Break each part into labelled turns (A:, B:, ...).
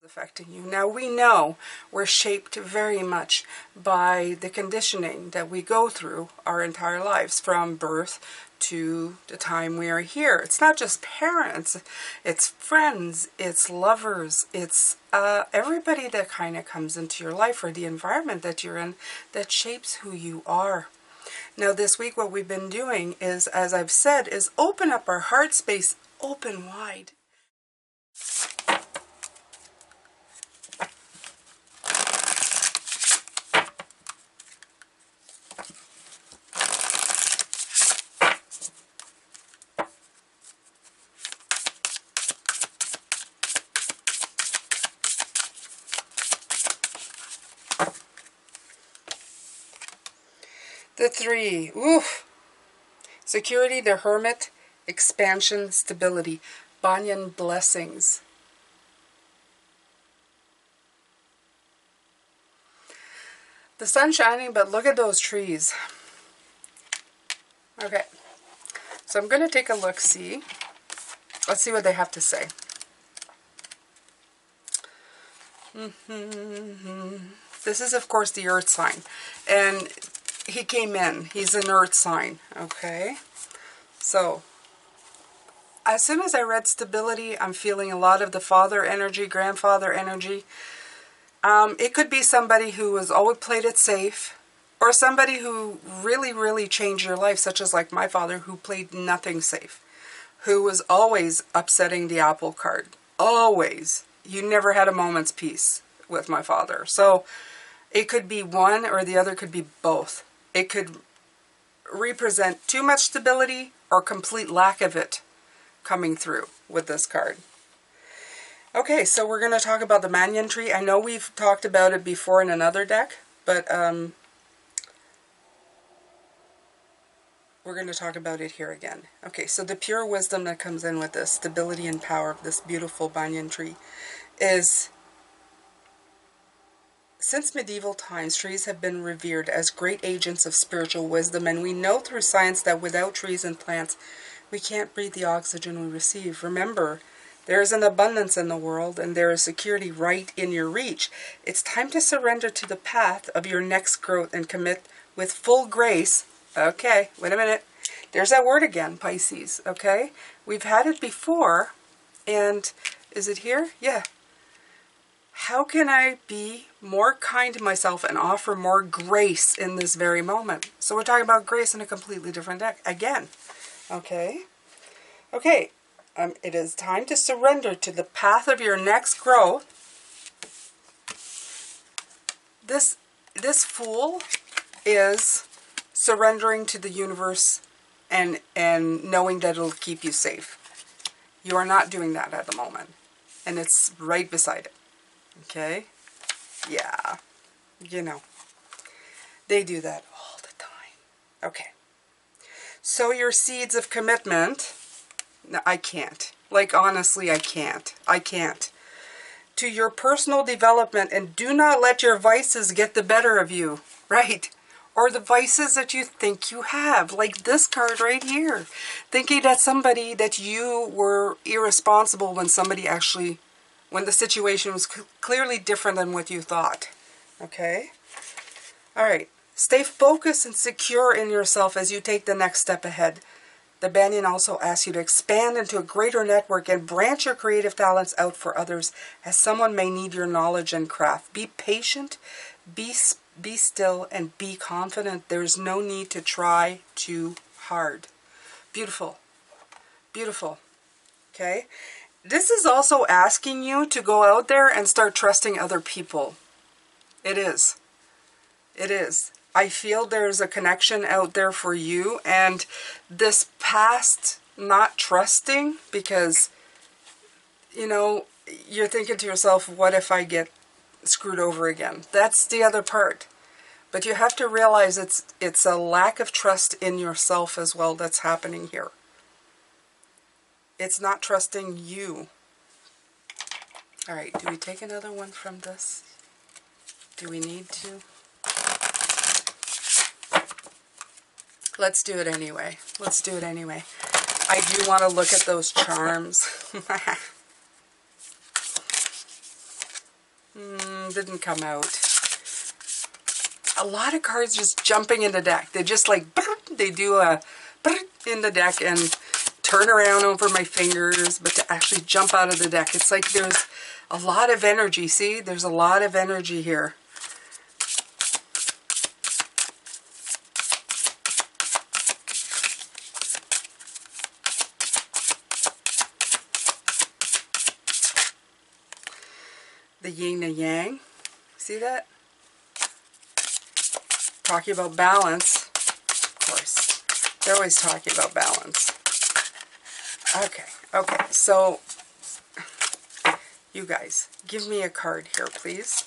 A: Affecting you. Now we know we're shaped very much by the conditioning that we go through our entire lives from birth to the time we are here. It's not just parents, it's friends, it's lovers, it's everybody that kind of comes into your life, or the environment that you're in, that shapes who you are. Now this week what we've been doing is, as I've said, is open up our heart space, open wide. The 3, oof. Security, the Hermit, expansion, stability, Banyan blessings. The sun's shining, but look at those trees. Okay, so I'm going to take a look-see. Let's see what they have to say. This is, of course, the Earth sign. And he came in. He's an Earth sign. Okay. So, as soon as I read stability, I'm feeling a lot of the father energy, grandfather energy. It could be somebody who has always played it safe, or somebody who really, really changed your life, such as like my father, who played nothing safe, who was always upsetting the apple cart. Always. You never had a moment's peace with my father. So it could be one or the other, could be both. It could represent too much stability or complete lack of it coming through with this card. Okay, so we're going to talk about the banyan tree. I know we've talked about it before in another deck, but we're going to talk about it here again. Okay, so the pure wisdom that comes in with this stability and power of this beautiful banyan tree is, since medieval times, trees have been revered as great agents of spiritual wisdom, and we know through science that without trees and plants, we can't breathe the oxygen we receive. Remember, there is an abundance in the world, and there is security right in your reach. It's time to surrender to the path of your next growth and commit with full grace. Okay, wait a minute. There's that word again, Pisces, okay? We've had it before, and is it here? Yeah. How can I be more kind to myself and offer more grace in this very moment? So we're talking about grace in a completely different deck again. Okay. Okay. It is time to surrender to the path of your next growth. This Fool is surrendering to the universe and knowing that it'll keep you safe. You are not doing that at the moment. And it's right beside it. Okay? Yeah. You know. They do that all the time. Okay. Sow your seeds of commitment. No, I can't. Like, honestly, I can't. I can't. To your personal development, and do not let your vices get the better of you. Right? Or the vices that you think you have. Like this card right here. Thinking that somebody, that you were irresponsible when somebody actually, when the situation was clearly different than what you thought. Okay? Alright. Stay focused and secure in yourself as you take the next step ahead. The banyan also asks you to expand into a greater network and branch your creative talents out for others, as someone may need your knowledge and craft. Be patient, be still, and be confident. There's no need to try too hard. Beautiful. Beautiful. Okay? This is also asking you to go out there and start trusting other people. It is. It is. I feel there's a connection out there for you, and this past not trusting, because, you know, you're thinking to yourself, what if I get screwed over again? That's the other part. But you have to realize it's a lack of trust in yourself as well that's happening here. It's not trusting you. All right, do we take another one from this? Do we need to? Let's do it anyway. Let's do it anyway. I do want to look at those charms. Didn't come out. A lot of cards just jumping in the deck. They just like, they do a in the deck and turn around over my fingers, but to actually jump out of the deck, it's like there's a lot of energy. See, there's a lot of energy here. The yin and yang. See that? Talking about balance. Of course. They're always talking about balance. Okay. Okay. So, you guys, give me a card here, please.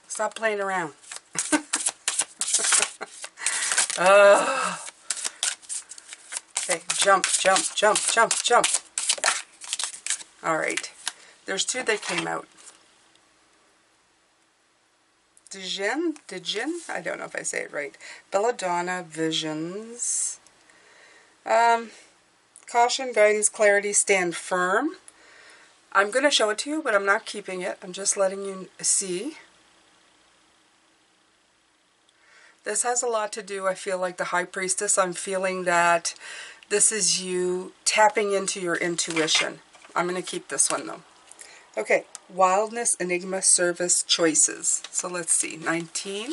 A: Stop playing around. Okay, jump, jump, jump, jump, jump. All right. There's two that came out. Dijin? I don't know if I say it right. Belladonna, Visions. Caution, guidance, clarity, stand firm. I'm going to show it to you, but I'm not keeping it. I'm just letting you see. This has a lot to do, I feel like the High Priestess. I'm feeling that this is you tapping into your intuition. I'm going to keep this one though. Okay, Wildness, Enigma, Service, Choices. So let's see, 19.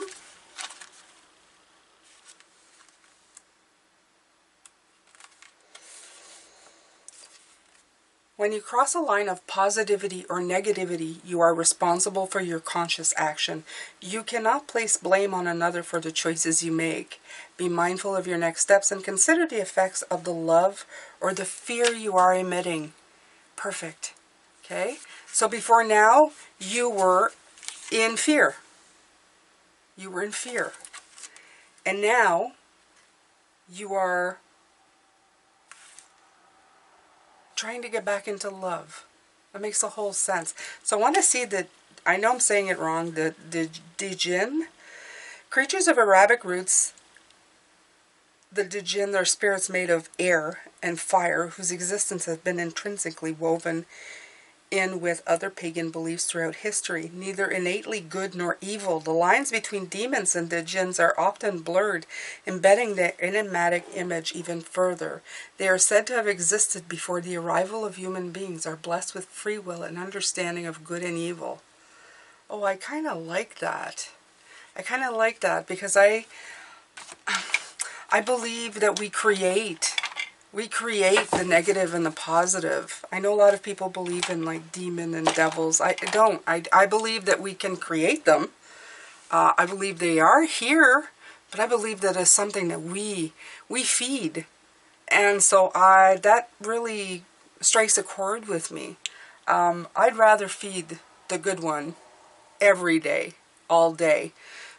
A: When you cross a line of positivity or negativity, you are responsible for your conscious action. You cannot place blame on another for the choices you make. Be mindful of your next steps and consider the effects of the love or the fear you are emitting. Perfect. Okay? So before now, you were in fear. You were in fear. And now, you are trying to get back into love. That makes a whole sense. So I want to see that, I know I'm saying it wrong, the Dijin. Creatures of Arabic roots, the Dijin are spirits made of air and fire, whose existence has been intrinsically woven in with other pagan beliefs throughout history. Neither innately good nor evil, the lines between demons and the jinns are often blurred, embedding the enigmatic image even further. They are said to have existed before the arrival of human beings, are blessed with free will and understanding of good and evil. Oh, I kind of like that. I kind of like that because I believe that we create the negative and the positive. I know a lot of people believe in like demon and devils. I don't. I believe that we can create them. I believe they are here, but I believe that is something that we feed. And so that really strikes a chord with me. I'd rather feed the good one every day, all day.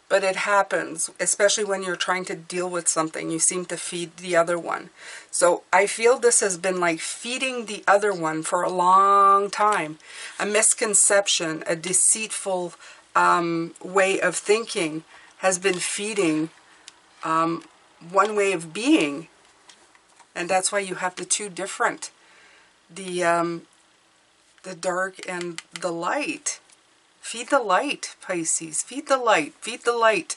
A: But it happens, especially when you're trying to deal with something. You seem to feed the other one. So I feel this has been like feeding the other one for a long time. A misconception, a deceitful way of thinking has been feeding one way of being. And that's why you have the two different. The dark and the light. Feed the light, Pisces. Feed the light. Feed the light.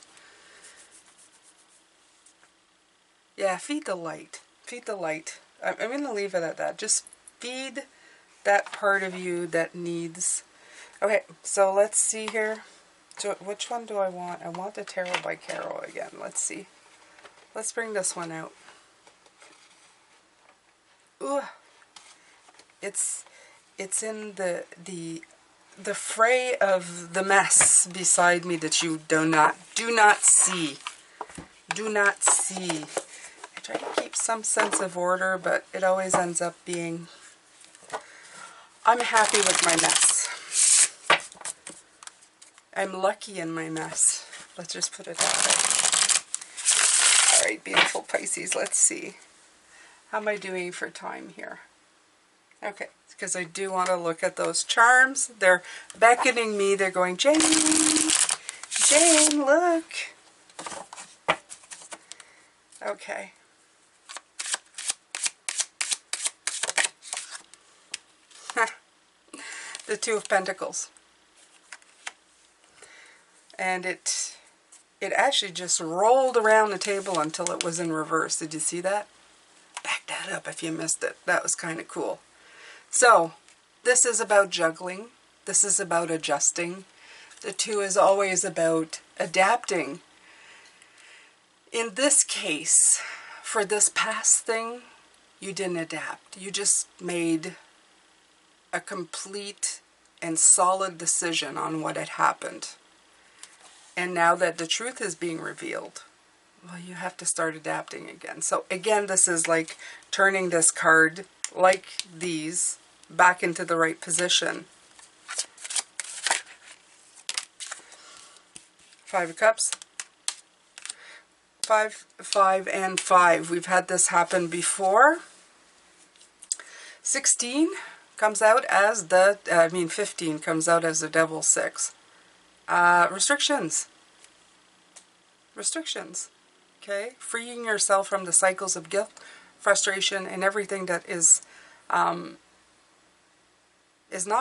A: Yeah, feed the light. Feed the light. I'm going to leave it at that. Just feed that part of you that needs... Okay, so let's see here. So which one do I want? I want the Tarot by Carol again. Let's see. Let's bring this one out. Ooh. It's in the fray of the mess beside me that you do not see. Do not see. I try to keep some sense of order, but it always ends up being... I'm happy with my mess. I'm lucky in my mess. Let's just put it that way. Alright, beautiful Pisces, let's see. How am I doing for time here? Okay, because I do want to look at those charms. They're beckoning me. They're going, Jane, Jane, look. Okay. The Two of Pentacles. And it actually just rolled around the table until it was in reverse. Did you see that? Back that up if you missed it. That was kind of cool. So, this is about juggling. This is about adjusting. The Two is always about adapting. In this case, for this past thing, you didn't adapt. You just made a complete and solid decision on what had happened. And now that the truth is being revealed, well, you have to start adapting again. So again, this is like turning this card, like these, back into the right position. Five of Cups. 5, 5, and 5. We've had this happen before. 16 comes out as the, 15 comes out as the Devil's 6. Restrictions. Restrictions. Okay? Freeing yourself from the cycles of guilt, frustration, and everything that is not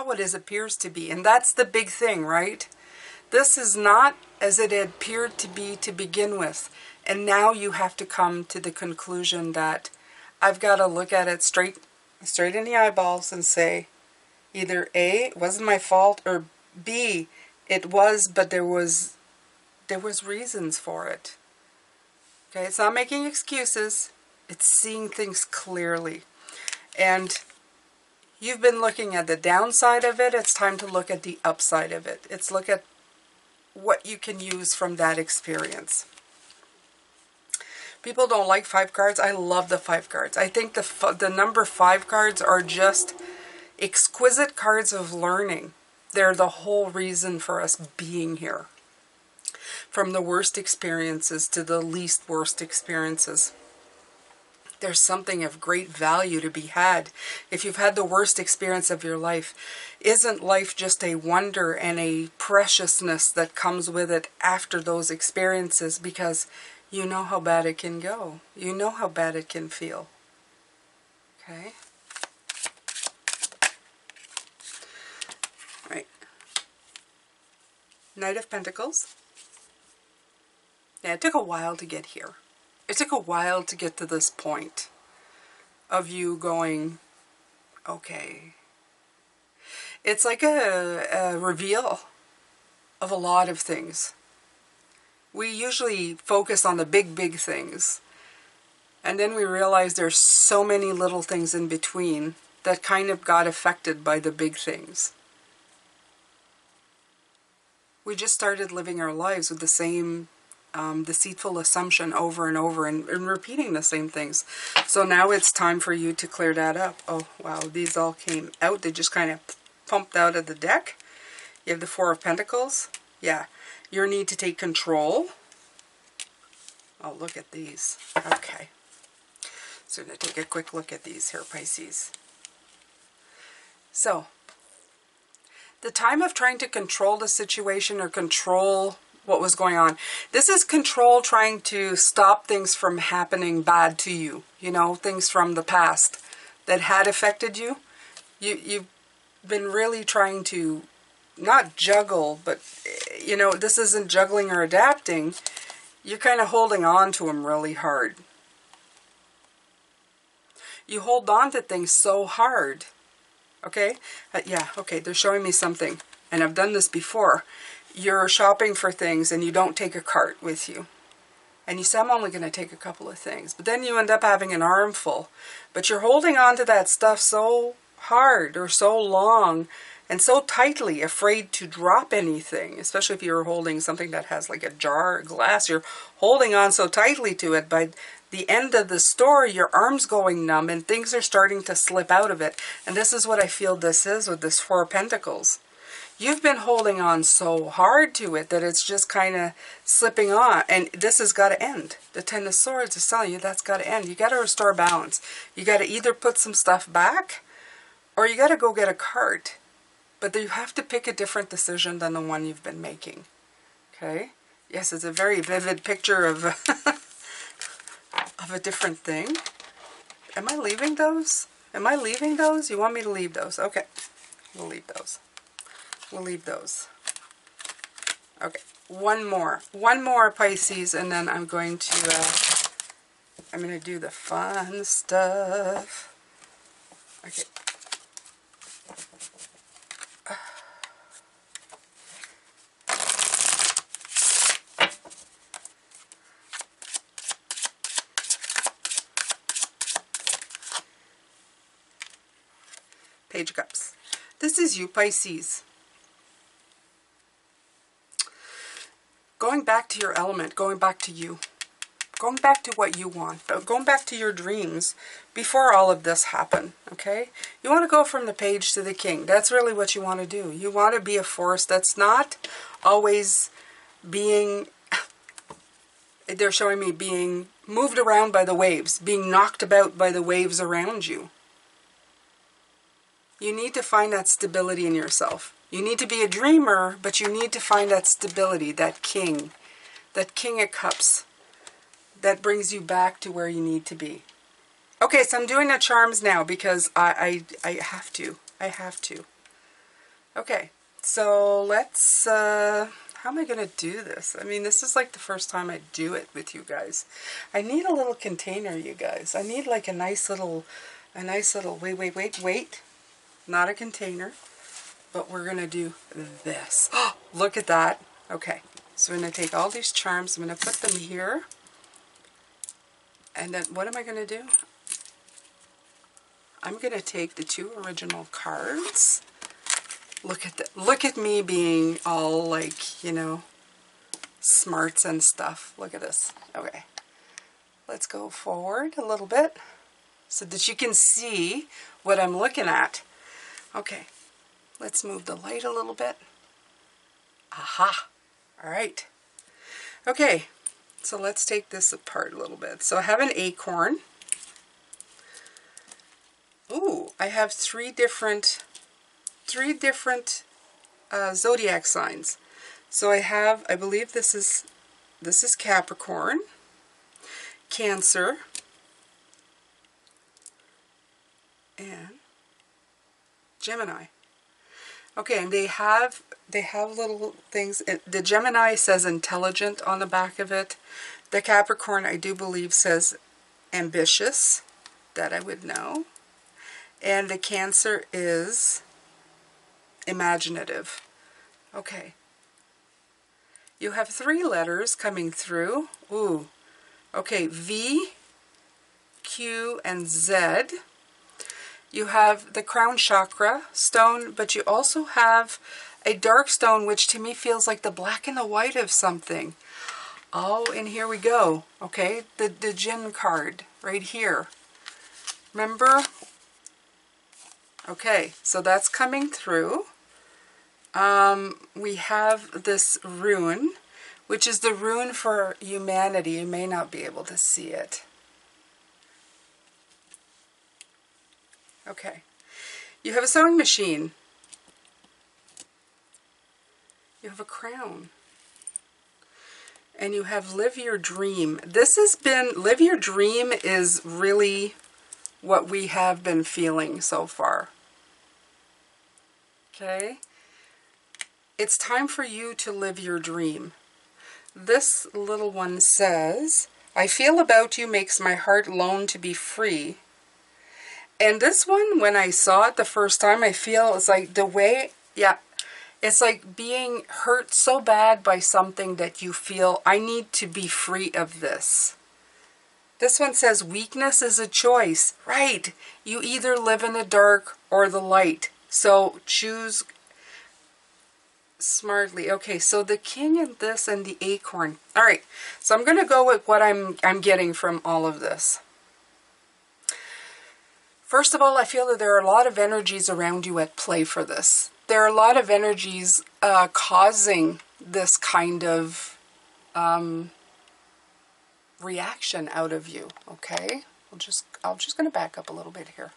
A: what it appears to be. And that's the big thing, right? This is not as it appeared to be to begin with. And now you have to come to the conclusion that I've got to look at it straight in the eyeballs and say, either A, it wasn't my fault, or B, it was, but there was reasons for it. Okay, it's not making excuses. It's seeing things clearly. And you've been looking at the downside of it. It's time to look at the upside of it. It's look at what you can use from that experience. People don't like 5 cards. I love the 5 cards. I think the number 5 cards are just exquisite cards of learning. They're the whole reason for us being here. From the worst experiences to the least worst experiences. There's something of great value to be had. If you've had the worst experience of your life, isn't life just a wonder and a preciousness that comes with it after those experiences? Because you know how bad it can go. You know how bad it can feel. Okay? Right. Knight of Pentacles. Yeah, it took a while to get here. It took a while to get to this point of you going, okay. It's like a reveal of a lot of things. We usually focus on the big things. And then we realize there's so many little things in between that kind of got affected by the big things. We just started living our lives with the same deceitful assumption over and over and repeating the same things. So now it's time for you to clear that up. Oh, wow, these all came out. They just kind of pumped out of the deck. You have the Four of Pentacles. Yeah, your need to take control. Oh, look at these. Okay. So I'm going to take a quick look at these here, Pisces. So, the time of trying to control the situation or control what was going on. This is control trying to stop things from happening bad to you. You know, things from the past that had affected you. You've been really trying to not juggle, but, you know, this isn't juggling or adapting. You're kind of holding on to them really hard. You hold on to things so hard. Okay? Yeah, okay, they're showing me something. And I've done this before. You're shopping for things and you don't take a cart with you. And you say, I'm only going to take a couple of things. But then you end up having an armful. But you're holding on to that stuff so hard or so long and so tightly, afraid to drop anything. Especially if you're holding something that has like a jar or glass. You're holding on so tightly to it. By the end of the story, your arm's going numb and things are starting to slip out of it. And this is what I feel this is with this Four of Pentacles. You've been holding on so hard to it that it's just kind of slipping on. And this has got to end. The Ten of Swords is telling you that's got to end. You got to restore balance. You got to either put some stuff back or you got to go get a cart. But you have to pick a different decision than the one you've been making. Okay? Yes, it's a very vivid picture of of a different thing. Am I leaving those? Am I leaving those? You want me to leave those? Okay. We'll leave those. We'll leave those. Okay. One more. One more, Pisces, and then I'm going to do the fun stuff. Okay. Page of Cups. This is you, Pisces. Going back to your element, going back to you. Going back to what you want, going back to your dreams before all of this happened, okay? You want to go from the page to the king. That's really what you want to do. You want to be a force that's not always being, they're showing me being moved around by the waves, being knocked about by the waves around you. You need to find that stability in yourself. You need to be a dreamer, but you need to find that stability, that king of cups. That brings you back to where you need to be. Okay, so I'm doing the charms now because I have to. I have to. Okay, so let's, how am I going to do this? I mean, this is like the first time I do it with you guys. I need a little container, you guys. I need like a nice little, wait. Not a container, but we're going to do this. Oh, look at that. Okay, so I'm going to take all these charms. I'm going to put them here. And then what am I going to do? I'm going to take the 2 original cards. Look at me being all like, you know, smarts and stuff. Look at this. Okay. Let's go forward a little bit so that you can see what I'm looking at. Okay. Let's move the light a little bit. Aha. All right. Okay. So let's take this apart a little bit. So I have an acorn. Ooh, I have three different zodiac signs. So I have, I believe this is Capricorn, Cancer, and Gemini. Okay, and they have little things. The Gemini says intelligent on the back of it. The Capricorn, I do believe, says ambitious. That I would know. And the Cancer is imaginative. Okay. You have 3 letters coming through. Ooh. Okay, V, Q, and Z. You have the crown chakra stone, but you also have a dark stone, which to me feels like the black and the white of something. Oh, and here we go. Okay, the Jinn card right here. Remember? Okay, so that's coming through. We have this rune, which is the rune for humanity. You may not be able to see it. Okay. You have a sewing machine. You have a crown. And you have live your dream. This has been, live your dream is really what we have been feeling so far. Okay? It's time for you to live your dream. This little one says, I feel about you makes my heart long to be free. And this one, when I saw it the first time, I feel it's like the way, yeah, it's like being hurt so bad by something that you feel, I need to be free of this. This one says, weakness is a choice. Right. You either live in the dark or the light. So choose smartly. Okay, so the king and this and the acorn. All right, so I'm going to go with what I'm getting from all of this. First of all, I feel that there are a lot of energies around you at play for this. There are a lot of energies causing this kind of reaction out of you. Okay, I'm just going to back up a little bit here.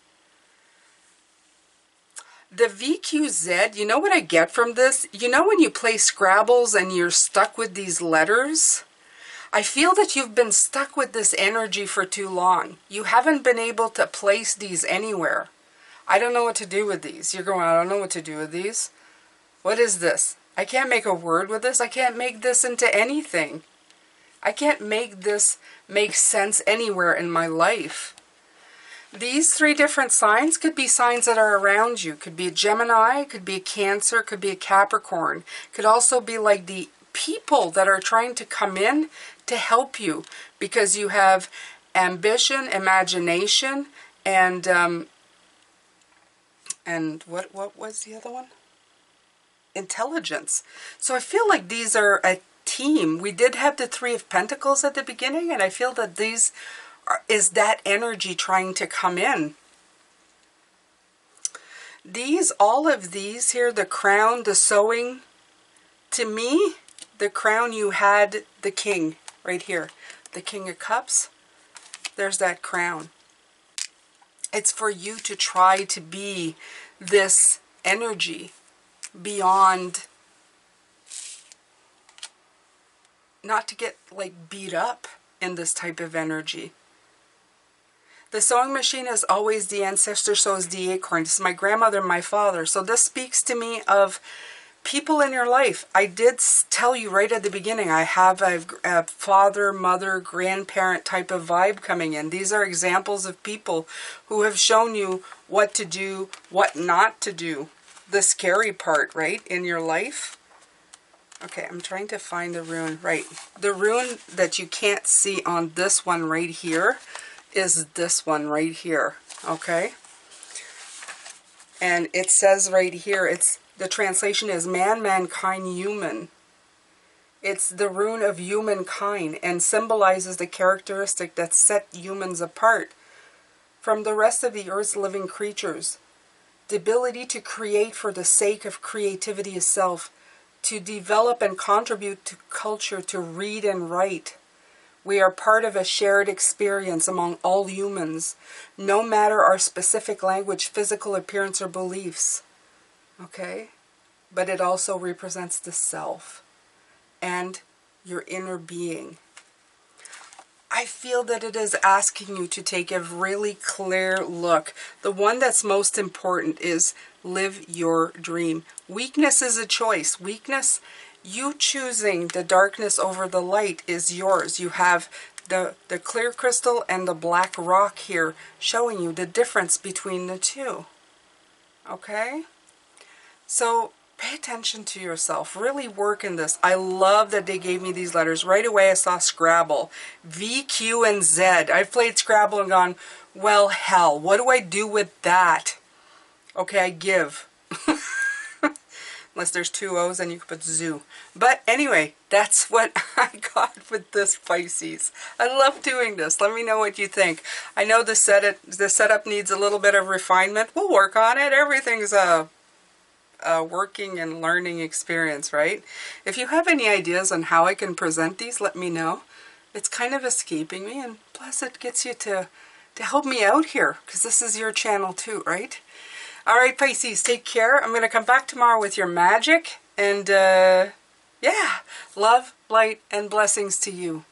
A: The VQZ, you know what I get from this? You know when you play Scrabbles and you're stuck with these letters? I feel that you've been stuck with this energy for too long. You haven't been able to place these anywhere. I don't know what to do with these. You're going, I don't know what to do with these. What is this? I can't make a word with this. I can't make this into anything. I can't make this make sense anywhere in my life. These 3 different signs could be signs that are around you. Could be a Gemini, could be a Cancer, could be a Capricorn. Could also be like the people that are trying to come in to help you because you have ambition, imagination, and what was the other one? Intelligence. So I feel like these are a team. We did have the 3 of Pentacles at the beginning, and I feel that these is that energy trying to come in. These, all of these here, the crown, the sewing, to me, the crown, you had the king right here, the King of Cups. There's that crown. It's for you to try to be this energy beyond, not to get like beat up in this type of energy. The sewing machine is always the ancestor, so is the acorn. This is my grandmother and my father. So this speaks to me of people in your life. I did tell you right at the beginning, I have a father, mother, grandparent type of vibe coming in. These are examples of people who have shown you what to do, what not to do. The scary part, right, in your life. Okay, I'm trying to find the rune. Right, the rune that you can't see on this one right here is this one right here, okay? And it says right here, it's the translation is man, mankind, human. It's the rune of humankind and symbolizes the characteristic that set humans apart from the rest of the earth's living creatures. The ability to create for the sake of creativity itself, to develop and contribute to culture, to read and write. We are part of a shared experience among all humans, no matter our specific language, physical appearance, or beliefs. Okay? But it also represents the self and your inner being. I feel that it is asking you to take a really clear look. The one that's most important is live your dream. Weakness is a choice. Weakness, you choosing the darkness over the light is yours. You have the clear crystal and the black rock here showing you the difference between the two. Okay? So pay attention to yourself. Really work in this. I love that they gave me these letters. Right away I saw Scrabble. V, Q, and Z. I've played Scrabble and gone, well, hell, what do I do with that? Okay, I give. Unless there's 2 O's, and you can put zoo. But anyway, that's what I got with this Pisces. I love doing this. Let me know what you think. I know the setup needs a little bit of refinement. We'll work on it. Everything's a working and learning experience, right? If you have any ideas on how I can present these, let me know. It's kind of escaping me, and plus it gets you to help me out here, because this is your channel too, right? All right, Pisces, take care. I'm going to come back tomorrow with your magic, and yeah, love, light, and blessings to you.